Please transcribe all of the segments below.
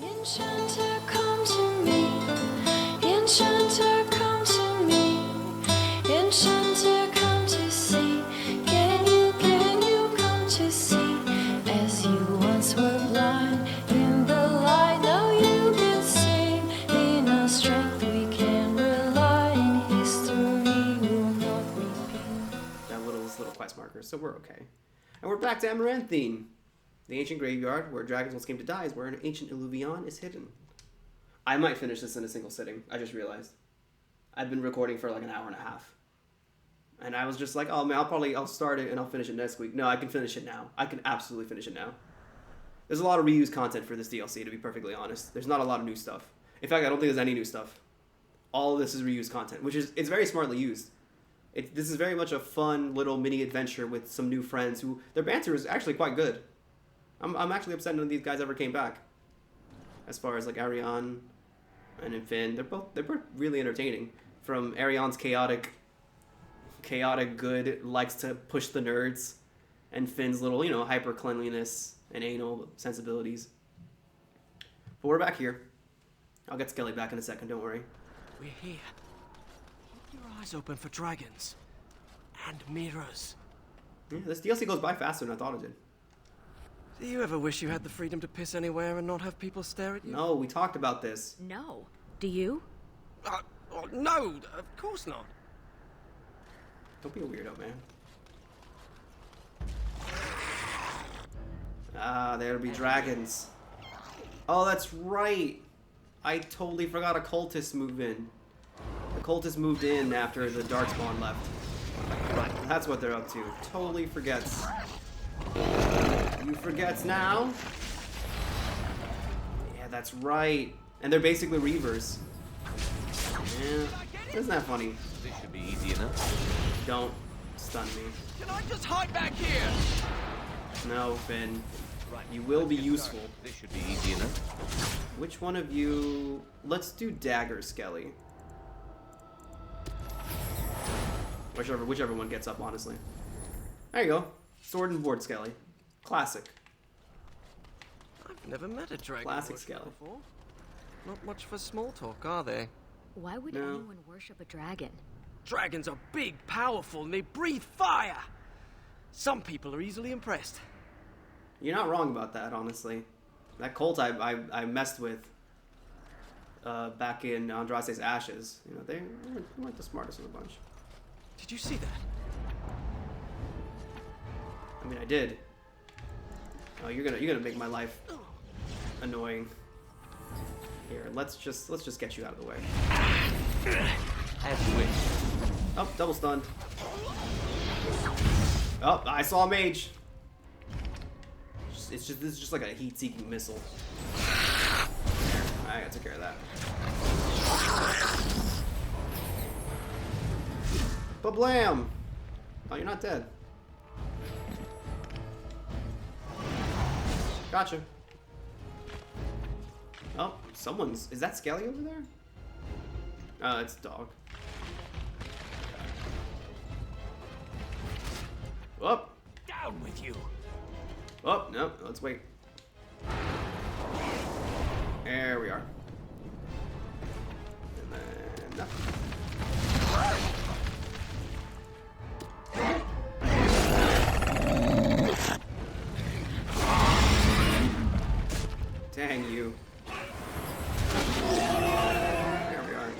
Enchanter, come to me. Enchanter, come to me. Enchanter, come to see. Can you come to see? As you once were blind, in the light now you can see. In our strength we can rely. In history will not repeat. That little quest marker, so we're okay. And we're back to Amaranthine. The ancient graveyard, where dragons once came to die, is where an ancient illuvion is hidden. I might finish this in a single sitting. I just realized. I've been recording for like an hour and a half. And I was just like, oh man, I'll start it and I'll finish it next week. No, I can finish it now. I can absolutely finish it now. There's a lot of reused content for this DLC, to be perfectly honest. There's not a lot of new stuff. In fact, I don't think there's any new stuff. All of this is reused content, it's very smartly used. This is very much a fun little mini adventure with some new friends who, their banter is actually quite good. I'm actually upset none of these guys ever came back. As far as like Ariane and Finn, they're both really entertaining. From Ariane's chaotic good, likes to push the nerds, and Finn's little, hyper cleanliness and anal sensibilities. But we're back here. I'll get Skelly back in a second, don't worry. We're here. Keep your eyes open for dragons. And mirrors. Yeah, this DLC goes by faster than I thought it did. Do you ever wish you had the freedom to piss anywhere and not have people stare at you? No, we talked about this. No. Do you? No, of course not. Don't be a weirdo, man. Ah, there'll be dragons. Oh, that's right. I totally forgot a cultist moved in. The cultist moved in after the Darkspawn left. Right, that's what they're up to. Totally forgets. You forgets now? Yeah, that's right. And they're basically Reavers. Yeah, isn't that funny? This should be easy enough. Don't stun me. Can I just hide back here? No, Finn. You will be useful. This should be easy enough. Which one of you... Let's do Dagger Skelly. Whichever one gets up, honestly. There you go. Sword and board Skelly. Classic. I've never met a dragon Classic worshiper Skelly. before. Not much for small talk, are they? Why would No. anyone worship a dragon? Dragons are big, powerful, and they breathe fire. Some people are easily impressed. You're not wrong about that, honestly. That cult I messed with back in Andraste's Ashes, they weren't the smartest of the bunch. Did you see that? I mean, I did. Oh, you're gonna make my life annoying. Here, let's just get you out of the way. As you wish. Oh, double stunned. Oh, I saw a mage. This is just like a heat-seeking missile. Alright, I took care of that. Ba-blam! Oh, you're not dead. Gotcha. Oh, is that Skelly over there? It's dog. Oh! Down with you. Oh, no, let's wait. There we are. And then nothing. Dang you. There we are.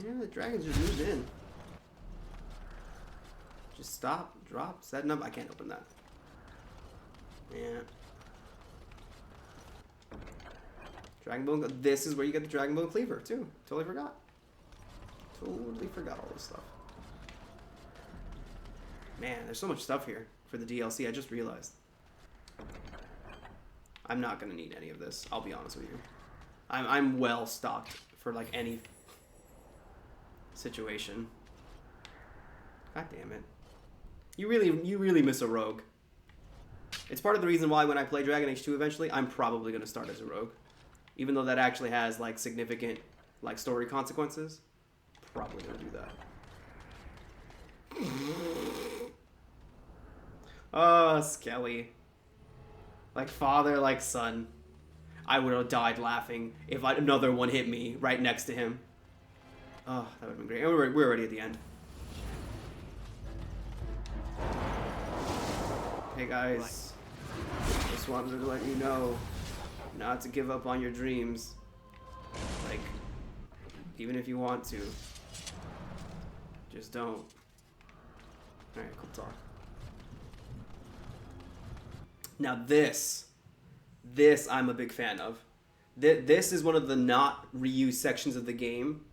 Yeah, the dragons just moved in. Just stop, drop, set up. I can't open that. Yeah. Dragonbone. This is where you get the Dragonbone Cleaver, too. Totally forgot. Totally forgot all this stuff. Man, there's so much stuff here for the DLC. I just realized. I'm not gonna need any of this. I'll be honest with you. I'm well stocked for like any situation. God damn it. You really miss a rogue. It's part of the reason why when I play Dragon Age 2 eventually, I'm probably gonna start as a rogue. Even though that actually has like significant like story consequences. Probably gonna do that. Oh, Skelly. Like father, like son. I would have died laughing if another one hit me right next to him. Oh, that would have been great. We're already at the end. Hey guys. Just wanted to let you know not to give up on your dreams. Like, even if you want to. Just don't. Alright, cool talk. Now this I'm a big fan of. This is one of the not reused sections of the game.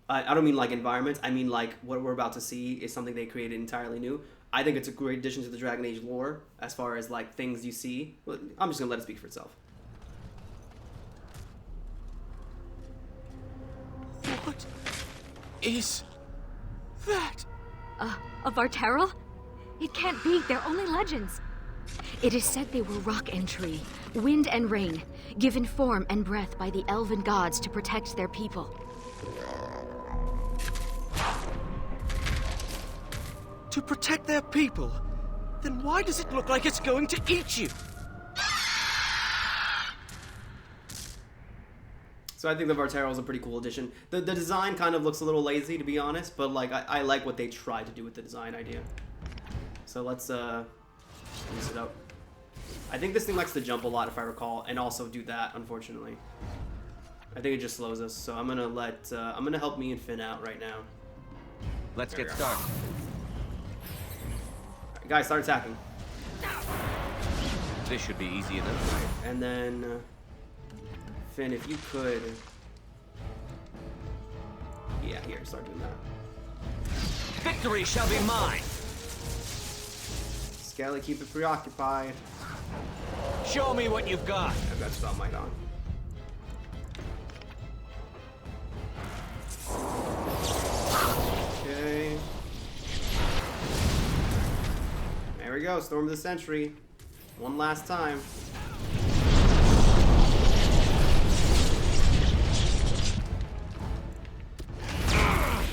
I don't mean like environments. I mean like what we're about to see is something they created entirely new. I think it's a great addition to the Dragon Age lore as far as like things you see. Well, I'm just gonna let it speak for itself. What is that? A Varterol? It can't be. They're only legends. It is said they were rock and tree, wind and rain, given form and breath by the elven gods to protect their people. To protect their people? Then why does it look like it's going to eat you? So I think the Varterol is a pretty cool addition. The design kind of looks a little lazy, to be honest, but like I like what they tried to do with the design idea. So let's use it up. I think this thing likes to jump a lot, if I recall, and also do that, unfortunately. I think it just slows us, so I'm gonna help me and Finn out right now. Let's get started. Alright, guys, start attacking. This should be easy enough. And then, Finn, if you could... Yeah, here, start doing that. Victory shall be mine! Skelly, keep it preoccupied. Show me what you've got! I've got Spell Might on. Okay. There we go, Storm of the Century. One last time.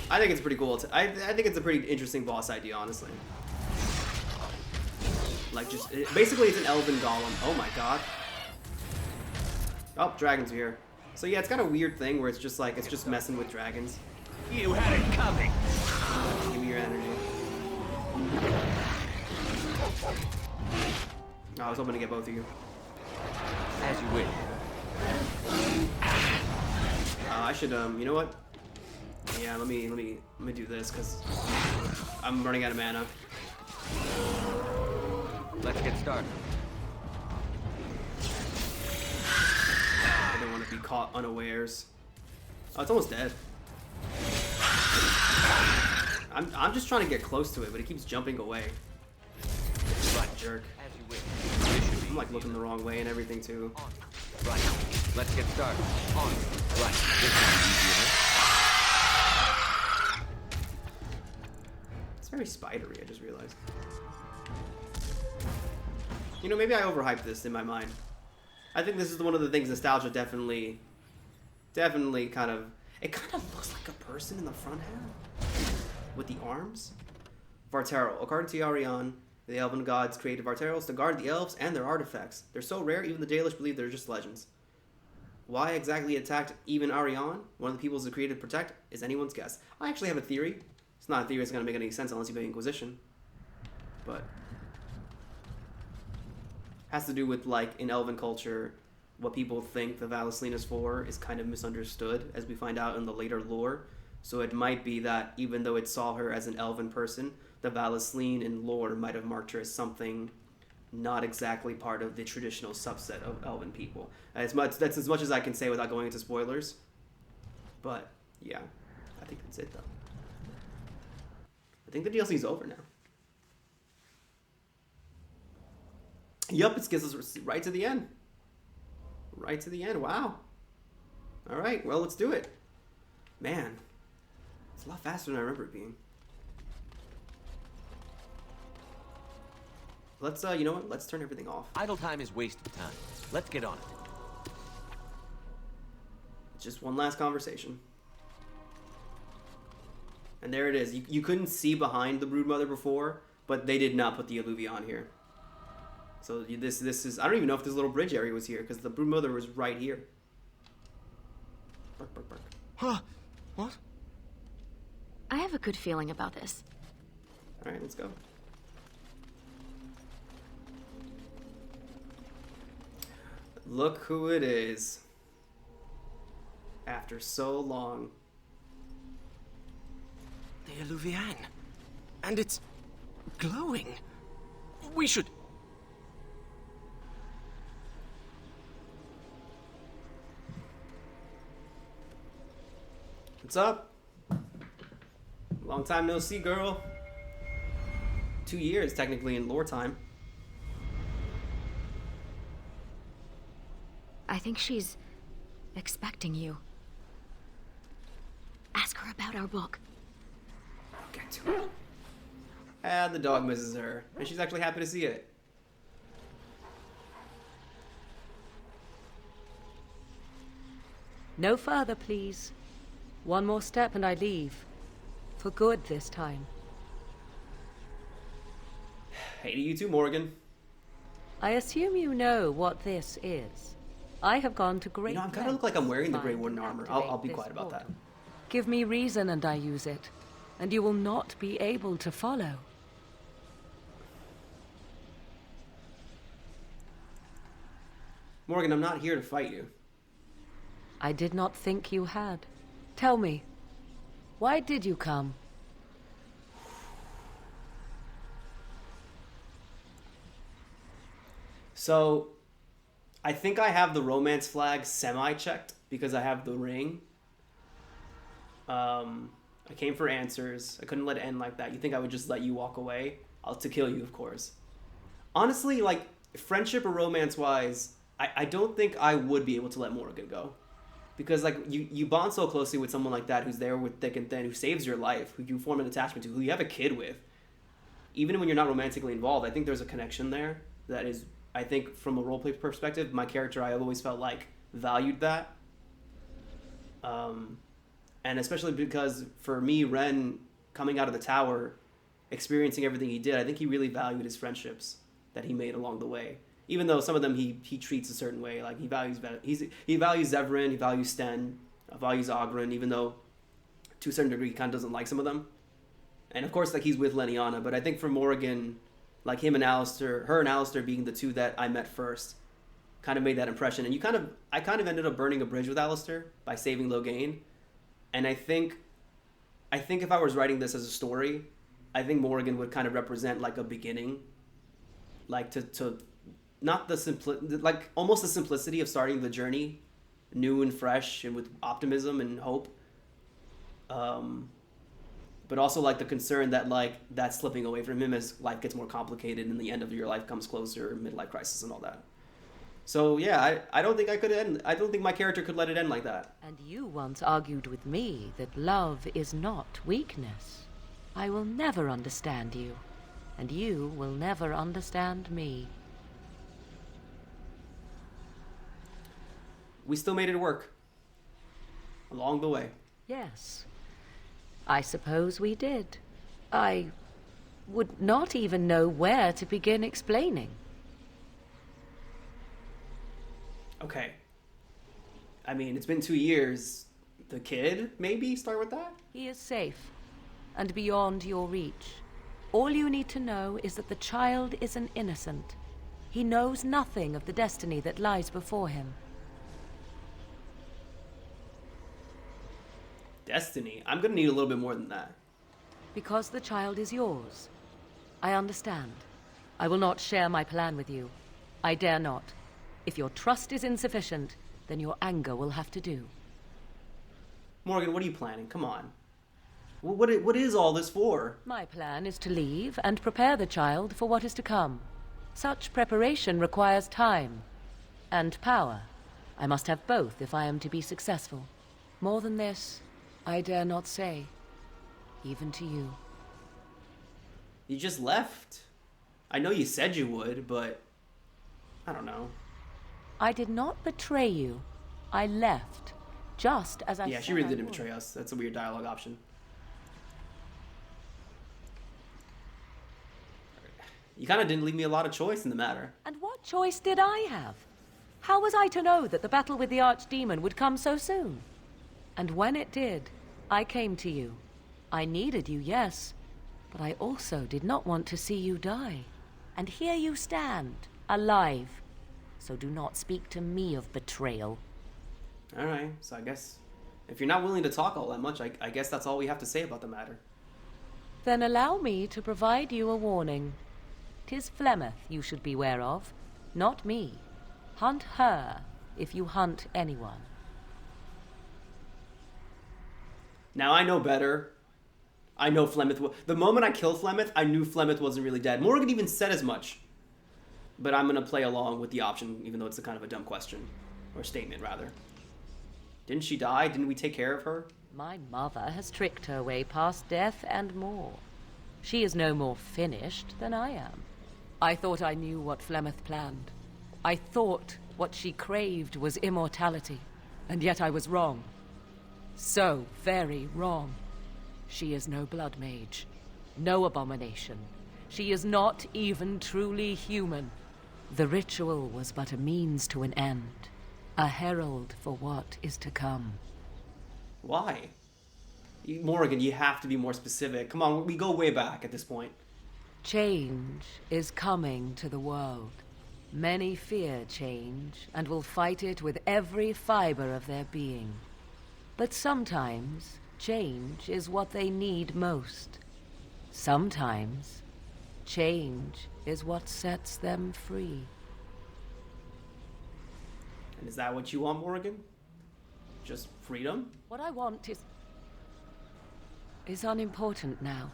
I think it's pretty cool. I think it's a pretty interesting boss idea, honestly. Like, just... basically, it's an elven golem. Oh my god. Oh, dragons are here. So yeah, it's got a weird thing where it's just like, it's just messing with dragons. You had it coming! Give me your energy. Oh, I was hoping to get both of you. As you wish. I should, you know what? Yeah, let me do this, because I'm running out of mana. Let's get started. I don't want to be caught unawares. Oh, it's almost dead. I'm just trying to get close to it, but it keeps jumping away. Right, jerk. As you wish. This should be I'm like easy looking the enough. wrong way and everything too. Right. Let's get started. On. Right. This should be easy enough. It's very spidery, I just realized. You know, maybe I overhyped this in my mind. I think this is one of the things nostalgia definitely kind of... It kind of looks like a person in the front half. With the arms. Varterol. According to Arion, the elven gods created Varterols to guard the elves and their artifacts. They're so rare, even the Dalish believe they're just legends. Why exactly it attacked even Arion, one of the peoples it created to protect, is anyone's guess. I actually have a theory. It's not a theory that's going to make any sense unless you play Inquisition. But... has to do with, like, in elven culture, what people think the Valis is for is kind of misunderstood, as we find out in the later lore. So it might be that, even though it saw her as an elven person, the Valis in lore might have marked her as something not exactly part of the traditional subset of elven people. That's as much as I can say without going into spoilers. But, yeah. I think that's it, though. I think the DLC's over now. Yup, it gets us right to the end. Right to the end. Wow. All right. Well, let's do it. Man, it's a lot faster than I remember it being. Let's, you know what? Let's turn everything off. Idle time is wasted time. Let's get on it. Just one last conversation. And there it is. You couldn't see behind the Broodmother before, but they did not put the Alluvion here. So this is, I don't even know if this little bridge area was here, because the brood mother was right here. Bark, bark, bark. Huh? What? I have a good feeling about this. All right, let's go. Look who it is. After so long. The Eluvian. And it's glowing. We should... What's up? Long time no see, girl. 2 years, technically, in lore time. I think she's expecting you. Ask her about our book. Get to it. And the dog misses her, and she's actually happy to see it. No further, please. One more step and I leave. For good this time. Hey to you too, Morgan. I assume you know what this is. I have gone to great You know, I'm kind of look like I'm wearing the Grey Warden armor. I'll be quiet about that. Give me reason and I use it, and you will not be able to follow. Morgan, I'm not here to fight you. I did not think you had. Tell me, why did you come? So, I think I have the romance flag semi-checked because I have the ring. I came for answers. I couldn't let it end like that. You think I would just let you walk away? To kill you, of course. Honestly, like, friendship or romance-wise, I don't think I would be able to let Morgan go. Because, like, you bond so closely with someone like that who's there with thick and thin, who saves your life, who you form an attachment to, who you have a kid with. Even when you're not romantically involved, I think there's a connection there that is, I think, from a roleplay perspective, my character, I always felt like, valued that. And especially because, for me, Ren, coming out of the tower, experiencing everything he did, I think he really valued his friendships that he made along the way. Even though some of them he treats a certain way, like he values Zevran, he values Sten, values Oghren, even though to a certain degree he kind of doesn't like some of them. And of course, like, he's with Leniana, but I think for Morrigan, like her and Alistair being the two that I met first, kind of made that impression. And I kind of ended up burning a bridge with Alistair by saving Loghain. And I think if I was writing this as a story, I think Morrigan would kind of represent like a beginning, like to not the like almost the simplicity of starting the journey, new and fresh and with optimism and hope. But also like the concern that like that's slipping away from him as life gets more complicated and the end of your life comes closer, midlife crisis and all that. So yeah, I don't think I could end. I don't think my character could let it end like that. And you once argued with me that love is not weakness. I will never understand you, and you will never understand me. We still made it work. Along the way. Yes, I suppose we did. I would not even know where to begin explaining. Okay. I mean, it's been 2 years. The kid, maybe? Start with that? He is safe, and beyond your reach. All you need to know is that the child is an innocent. He knows nothing of the destiny that lies before him. Destiny? I'm gonna need a little bit more than that. Because the child is yours. I understand. I will not share my plan with you. I dare not. If your trust is insufficient, then your anger will have to do. Morgan, what are you planning? Come on. What is all this for? My plan is to leave and prepare the child for what is to come. Such preparation requires time and power. I must have both if I am to be successful. More than this, I dare not say, even to you. You just left. I know you said you would, but I don't know. I did not betray you. I left, just as I said. Yeah, she really I didn't would. betray us. That's a weird dialogue option. You kind of didn't leave me a lot of choice in the matter. And choice did I have? How was I to know that the battle with the Archdemon would come so soon? And when it did, I came to you. I needed you, yes, but I also did not want to see you die. And here you stand, alive. So do not speak to me of betrayal. Alright, so I guess if you're not willing to talk all that much, I guess that's all we have to say about the matter. Then allow me to provide you a warning. 'Tis Flemeth you should beware of, not me. Hunt her if you hunt anyone. Now I know better. I know Flemeth. The moment I killed Flemeth, I knew Flemeth wasn't really dead. Morgan even said as much. But I'm going to play along with the option, even though it's a kind of a dumb question. Or statement, rather. Didn't she die? Didn't we take care of her? My mother has tricked her way past death and more. She is no more finished than I am. I thought I knew what Flemeth planned. I thought what she craved was immortality. And yet I was wrong. So very wrong. She is no blood mage. No abomination. She is not even truly human. The ritual was but a means to an end. A herald for what is to come. Why? Morgan, you have to be more specific. Come on, we go way back at this point. Change is coming to the world. Many fear change and will fight it with every fiber of their being. But sometimes, change is what they need most. Sometimes, change is what sets them free. And is that what you want, Morgan? Just freedom? What I want is unimportant now.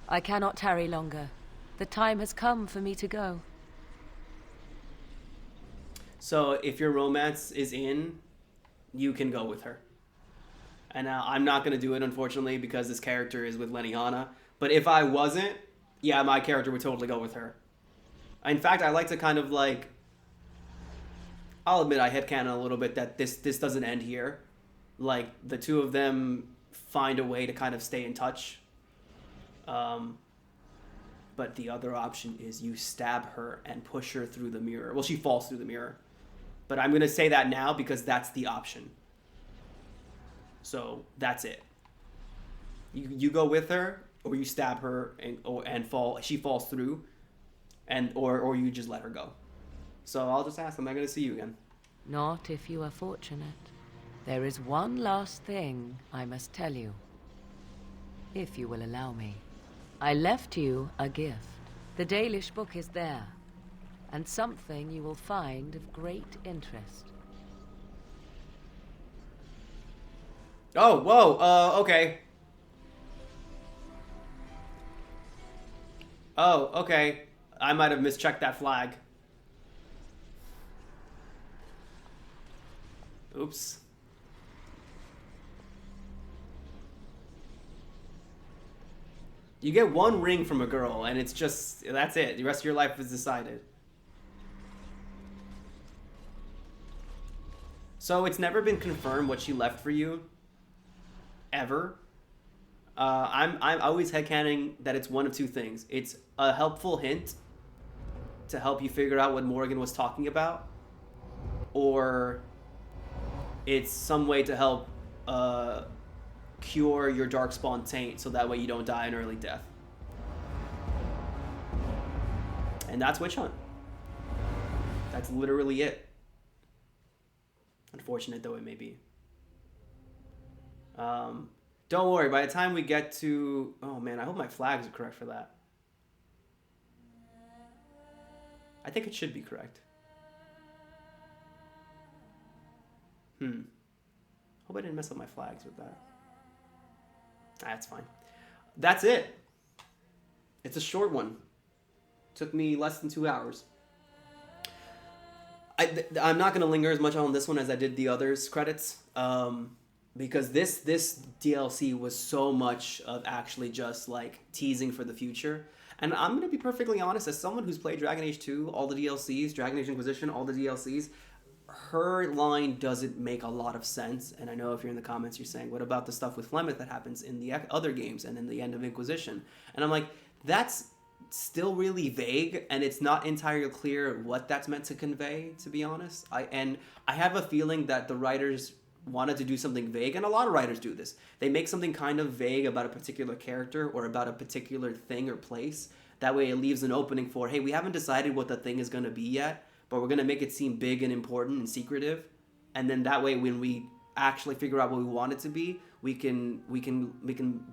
I cannot tarry longer. The time has come for me to go. So if your romance is in, you can go with her. And I'm not going to do it, unfortunately, because this character is with Leniana. But if I wasn't, yeah, my character would totally go with her. In fact, I like to kind of like... I'll admit I headcanon a little bit that this doesn't end here. Like, the two of them find a way to kind of stay in touch. But the other option is you stab her and push her through the mirror. Well, she falls through the mirror. But I'm going to say that now because that's the option. So that's it. You go with her, or you stab her and fall. She falls through, or you just let her go. So I'll just ask, am I going to see you again? Not if you are fortunate. There is one last thing I must tell you. If you will allow me. I left you a gift. The Dalish book is there, and something you will find of great interest. Oh, whoa, okay. Oh, okay. I might have mischecked that flag. Oops. You get one ring from a girl, and it's just, that's it. The rest of your life is decided. So it's never been confirmed what she left for you, ever. I'm always headcanoning that it's one of two things. It's a helpful hint to help you figure out what Morgan was talking about, or it's some way to help cure your Darkspawn taint so that way you don't die an early death. And that's Witch Hunt. That's literally it. Unfortunate though it may be. Don't worry, by the time we get to... Oh man, I hope my flags are correct for that. I think it should be correct. Hope I didn't mess up my flags with that. That's fine. That's it. It's a short one. Took me less than 2 hours. I'm not going to linger as much on this one as I did the others' credits. Because this DLC was so much of actually just like teasing for the future. And I'm going to be perfectly honest, as someone who's played Dragon Age 2, all the DLCs, Dragon Age Inquisition, all the DLCs, her line doesn't make a lot of sense. And I know if you're in the comments, you're saying, what about the stuff with Flemeth that happens in the other games and in the end of Inquisition? And I'm like, that's still really vague, and it's not entirely clear what that's meant to convey, to be honest. I have a feeling that the writers wanted to do something vague, and a lot of writers do this. They make something kind of vague about a particular character or about a particular thing or place. That way it leaves an opening for, hey, we haven't decided what the thing is going to be yet, but we're going to make it seem big and important and secretive. And then that way when we actually figure out what we want it to be, we can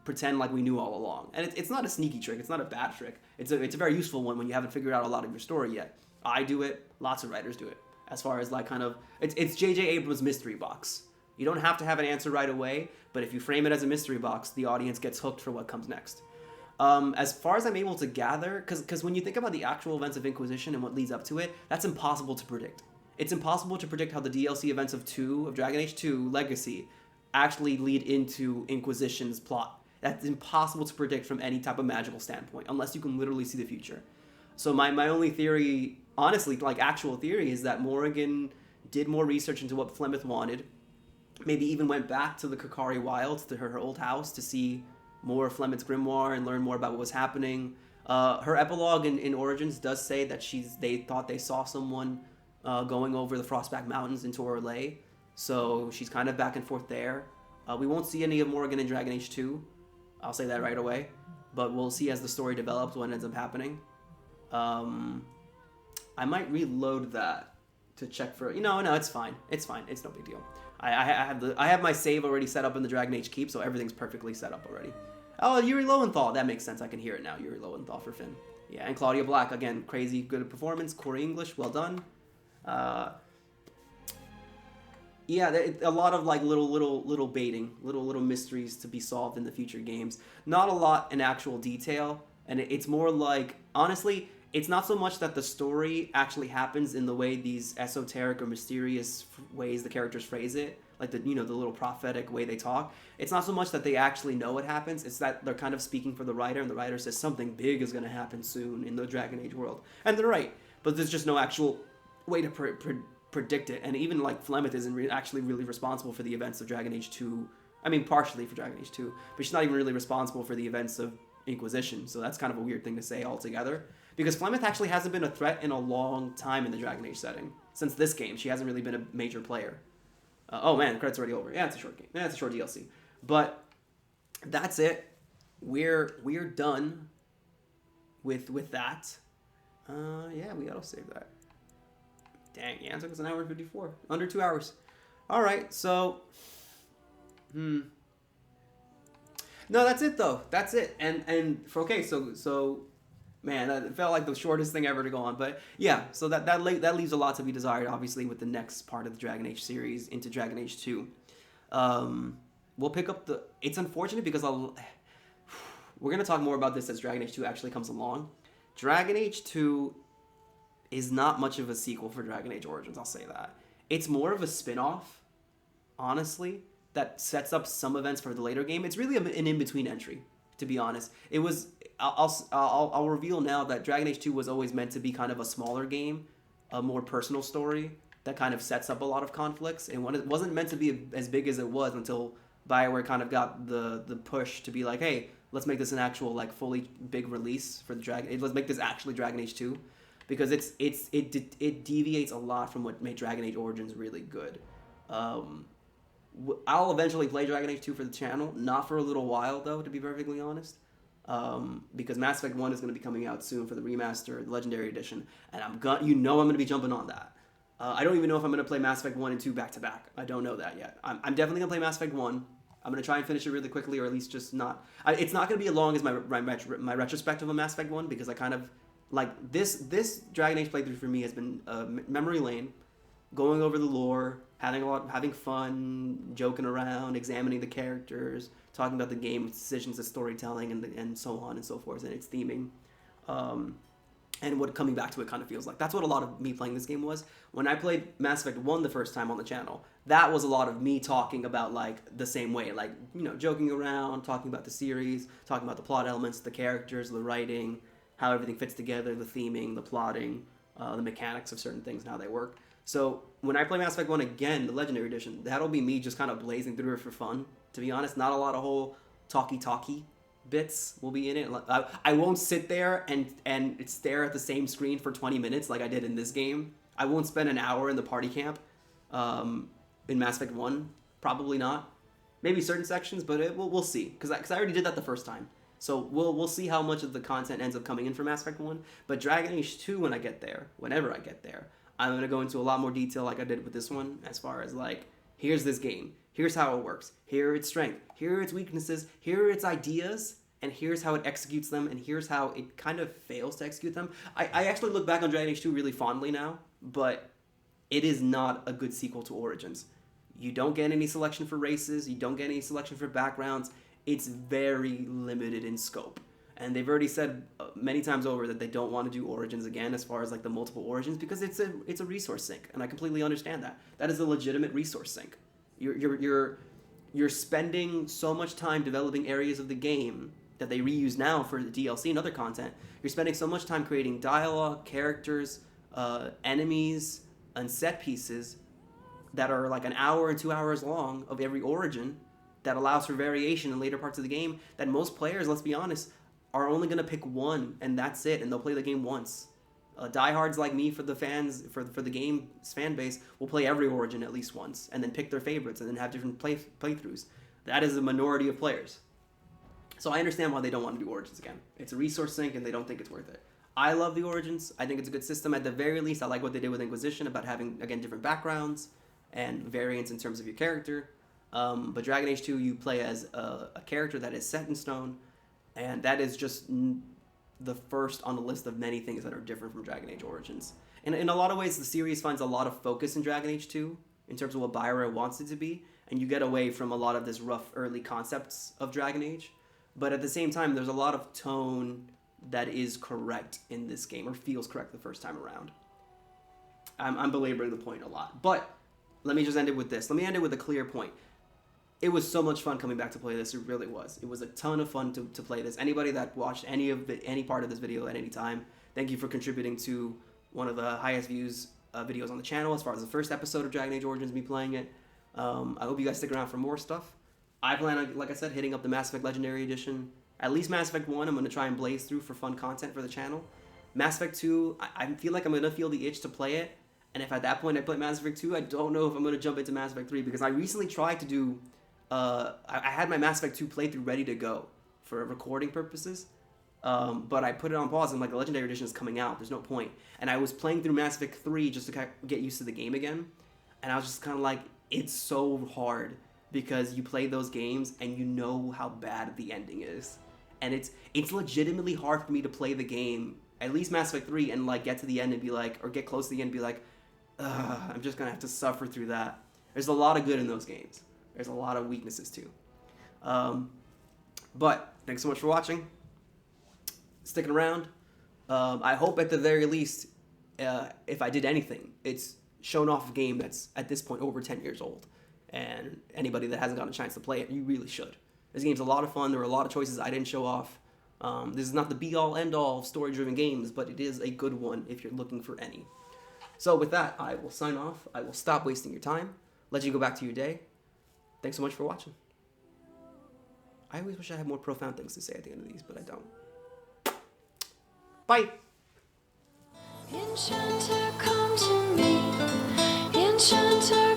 pretend like we knew all along. And it's not a sneaky trick. It's not a bad trick. It's a very useful one when you haven't figured out a lot of your story yet. I do it. Lots of writers do it. As far as like kind of, it's J.J. Abrams' mystery box. You don't have to have an answer right away, but if you frame it as a mystery box, the audience gets hooked for what comes next. As far as I'm able to gather, because when you think about the actual events of Inquisition and what leads up to it, that's impossible to predict. It's impossible to predict how the DLC events of Dragon Age 2 Legacy actually lead into Inquisition's plot. That's impossible to predict from any type of magical standpoint, unless you can literally see the future. So my only theory, honestly, like actual theory, is that Morrigan did more research into what Flemeth wanted, maybe even went back to the Kakari Wilds, to her old house, to see more of Flemeth's grimoire and learn more about what was happening. Her epilogue in Origins does say that they thought they saw someone going over the Frostback Mountains into Orlais, so she's kind of back and forth there. We won't see any of Morrigan in Dragon Age 2. I'll say that right away. But we'll see as the story develops what ends up happening. I might reload that to check for... No, it's fine. It's fine. It's no big deal. I have my save already set up in the Dragon Age Keep, so everything's perfectly set up already. Oh, Yuri Lowenthal. That makes sense. I can hear it now. Yuri Lowenthal for Finn. Yeah, and Claudia Black. Again, crazy good performance. Corey English. Well done. Yeah, a lot of like little baiting, little mysteries to be solved in the future games. Not a lot in actual detail, and it's more like, honestly, it's not so much that the story actually happens in the way these esoteric or mysterious ways the characters phrase it, like the little prophetic way they talk. It's not so much that they actually know what happens. It's that they're kind of speaking for the writer, and the writer says something big is going to happen soon in the Dragon Age world, and they're right. But there's just no actual way to predict it, and even like Flemeth isn't actually really responsible for the events of Dragon Age 2. I mean, partially for Dragon Age 2, but she's not even really responsible for the events of Inquisition, so that's kind of a weird thing to say altogether. Because Flemeth actually hasn't been a threat in a long time in the Dragon Age setting. Since this game, she hasn't really been a major player. Oh man, the credit's already over. Yeah, it's a short game. Yeah, it's a short DLC. But that's it. We're done with that. Yeah, we gotta save that. Dang, yeah, it took us an hour and 54. Under 2 hours. Alright, so... No, that's it, though. That's it. So... Man, that felt like the shortest thing ever to go on. But, yeah, so that leaves a lot to be desired, obviously, with the next part of the Dragon Age series into Dragon Age 2. We'll pick up the... It's unfortunate because we're going to talk more about this as Dragon Age 2 actually comes along. Dragon Age 2... is not much of a sequel for Dragon Age Origins, I'll say that. It's more of a spin-off, honestly, that sets up some events for the later game. It's really an in-between entry, to be honest. It was... I'll reveal now that Dragon Age 2 was always meant to be kind of a smaller game, a more personal story that kind of sets up a lot of conflicts. And it wasn't meant to be as big as it was until Bioware kind of got the push to be like, hey, let's make this an actual like fully big release for the Dragon. Let's make this actually Dragon Age 2. Because it deviates a lot from what made Dragon Age Origins really good. I'll eventually play Dragon Age 2 for the channel, not for a little while though, to be perfectly honest. Because Mass Effect 1 is going to be coming out soon for the remaster, the Legendary Edition, and I'm going to be jumping on that. I don't even know if I'm going to play Mass Effect 1 and 2 back to back. I don't know that yet. I'm definitely going to play Mass Effect 1. I'm going to try and finish it really quickly, or at least just not. It's not going to be as long as my retrospective of Mass Effect 1, because I kind of... Like, this Dragon Age playthrough for me has been memory lane, going over the lore, having fun, joking around, examining the characters, talking about the game, decisions, the storytelling, and so on and so forth, and its theming. And what coming back to it kind of feels like. That's what a lot of me playing this game was. When I played Mass Effect 1 the first time on the channel, that was a lot of me talking about, like, the same way. Like, joking around, talking about the series, talking about the plot elements, the characters, the writing, how everything fits together, the theming, the plotting, the mechanics of certain things and how they work. So when I play Mass Effect 1 again, the Legendary Edition, that'll be me just kind of blazing through it for fun. To be honest, not a lot of whole talky bits will be in it. I won't sit there and stare at the same screen for 20 minutes like I did in this game. I won't spend an hour in the party camp in Mass Effect 1. Probably not. Maybe certain sections, but we'll see. Because I already did that the first time. So we'll see how much of the content ends up coming in for Mass Effect 1. But Dragon Age 2, whenever I get there, I'm going to go into a lot more detail like I did with this one, as far as like, here's this game, here's how it works, here are its strengths, here are its weaknesses, here are its ideas, and here's how it executes them, and here's how it kind of fails to execute them. I actually look back on Dragon Age 2 really fondly now, but it is not a good sequel to Origins. You don't get any selection for races, you don't get any selection for backgrounds. It's very limited in scope. And they've already said many times over that they don't want to do Origins again, as far as like the multiple Origins, because it's a resource sink, and I completely understand that. That is a legitimate resource sink. You're spending so much time developing areas of the game that they reuse now for the DLC and other content. You're spending so much time creating dialogue, characters, enemies, and set pieces that are like an hour and 2 hours long of every Origin that allows for variation in later parts of the game, that most players, let's be honest, are only going to pick one, and that's it, and they'll play the game once. Diehards like me, for the fans, for the game's fan base, will play every Origin at least once, and then pick their favorites, and then have different playthroughs. That is a minority of players. So I understand why they don't want to do Origins again. It's a resource sink, and they don't think it's worth it. I love the Origins. I think it's a good system. At the very least, I like what they did with Inquisition, about having, again, different backgrounds, and variants in terms of your character. But Dragon Age 2, you play as a character that is set in stone, and that is just the first on the list of many things that are different from Dragon Age Origins. And in a lot of ways, the series finds a lot of focus in Dragon Age 2 in terms of what Bioware wants it to be, and you get away from a lot of this rough early concepts of Dragon Age. But at the same time, there's a lot of tone that is correct in this game, or feels correct the first time around. I'm belaboring the point a lot, but let me just end it with this. Let me end it with a clear point. It was so much fun coming back to play this. It really was. It was a ton of fun to play this. Anybody that watched any part of this video at any time, thank you for contributing to one of the highest views videos on the channel, as far as the first episode of Dragon Age Origins, me playing it. I hope you guys stick around for more stuff. I plan on, like I said, hitting up the Mass Effect Legendary Edition. At least Mass Effect 1, I'm going to try and blaze through for fun content for the channel. Mass Effect 2, I feel like I'm going to feel the itch to play it. And if at that point I play Mass Effect 2, I don't know if I'm going to jump into Mass Effect 3, because I recently tried to do... I had my Mass Effect 2 playthrough ready to go for recording purposes, but I put it on pause, and like the Legendary Edition is coming out, there's no point. And I was playing through Mass Effect 3 just to get used to the game again, and I was just kind of like, it's so hard, because you play those games and you know how bad the ending is. And it's legitimately hard for me to play the game, at least Mass Effect 3, and like get to the end and be like, or get close to the end and be like, I'm just gonna have to suffer through that. There's a lot of good in those games. There's a lot of weaknesses too. But thanks so much for watching, sticking around. I hope at the very least, if I did anything, it's shown off a game that's at this point over 10 years old. And anybody that hasn't gotten a chance to play it, you really should. This game's a lot of fun. There were a lot of choices I didn't show off. This is not the be-all, end-all of story-driven games, but it is a good one if you're looking for any. So with that, I will sign off. I will stop wasting your time, let you go back to your day. Thanks so much for watching. I always wish I had more profound things to say at the end of these, but I don't. Bye! Enchanter, come to me. Enchanter,